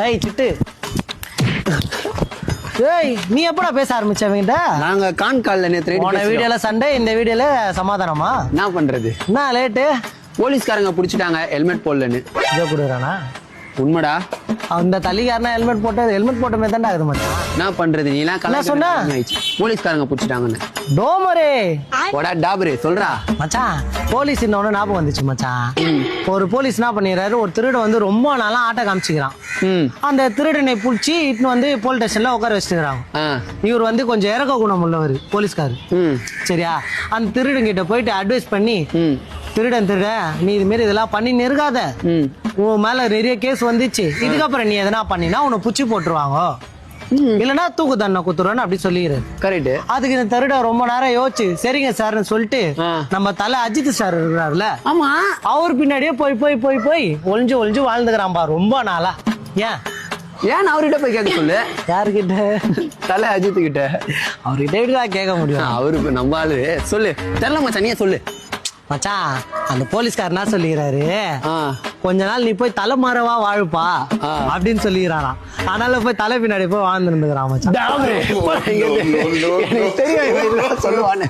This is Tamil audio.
ஏய் சிட்டு, ஏய் நீ எப்படா பேச ஆரம்பிச்சவங்கிட்ட? நாங்க கான்கால்ல நேத்து போன வீடியோல சண்டே, இந்த வீடியோல சமாதானமா? என்ன பண்றது? என்ன லேட்டு? போலீஸ்காரங்க புடிச்சிட்டாங்க ஹெல்மெட் போடலன்னு. இதை கொடுக்குறானா? உண்மைடா. அந்த தள்ளிக்காரனா ஹெல்மெட் போட்டது, ஹெல்மெட் போட்ட மாதிரி தான்டா ஆகுது மச்சான். என்ன பண்றது? நீ எல்லாம் என்ன சொன்ன? போலீஸ்காரங்க புடிச்சிட்டாங்கன்னு. டோமரே போடா டாபரே சொல்றா மச்சான். போலீஸ் இன்னொன்னு ஞாபகம் வந்துச்சு மச்சான். ஒரு போலீஸ் என்ன பண்ணிடுறாரு, ஒரு திருடன் வந்து ரொம்ப நாளா ஆட்ட காமிச்சுக்கிறான். அந்த திருடனை புடிச்சு இட்டுன்னு வந்து போலீஸ் ஸ்டேஷன்ல உட்கார வச்சுக்கிறாங்க. இவர் வந்து கொஞ்சம் இறக்க குணம் உள்ளவர் போலீஸ்காரு. சரியா? அந்த திருடன் கிட்ட போயிட்டு அட்வைஸ் பண்ணி, திருடன் நீ இது மாரி இதெல்லாம் பண்ணி நெருகாத, உன் மேல நிறைய கேஸ் வந்துச்சு, இதுக்கப்புறம் நீ எதனா பண்ணினா உன்னை புச்சி போட்டுருவாங்க, இல்லன்னா தூக்கு தண்டனை குத்துருவான்னு அப்படி சொல்லிடுறாரு. கரெக்ட். அதுக்கு இந்த திருட ரொம்ப நேரம் யோசிச்சு சரிங்க சார்னு சொல்லிட்டு நம்ம தலை அஜித் சார் இருக்கிறாருல, ஆமா, அவர் பின்னாடியே போய் போய் போய் போய் ஒளிஞ்சு ஒளிஞ்சு வாழ்ந்துக்கிறான்பா ரொம்ப நாளா. ஏன் அவர்கிட்ட போய் கேட்க சொல்லு. யாருக்கிட்ட? தலை அஜித் கிட்ட. அவர்கிட்ட கேட்க முடியும்? அவருக்கு நம்ம ஆளு. சொல்லு. தெரியல மச்சான், நீயே சொல்லு. மச்சான் அந்த போலீஸ்கார் என்ன சொல்லிக்கிறாரு, கொஞ்ச நாள் நீ போய் தலை மரவா வாழுப்பா அப்படின்னு சொல்லிக்கிறாராம். அதனால போய் தலை பின்னாடி போய் வாழ்ந்துருந்துக்கிறான் மச்சான். தெரியும் சொல்லுவான்னு.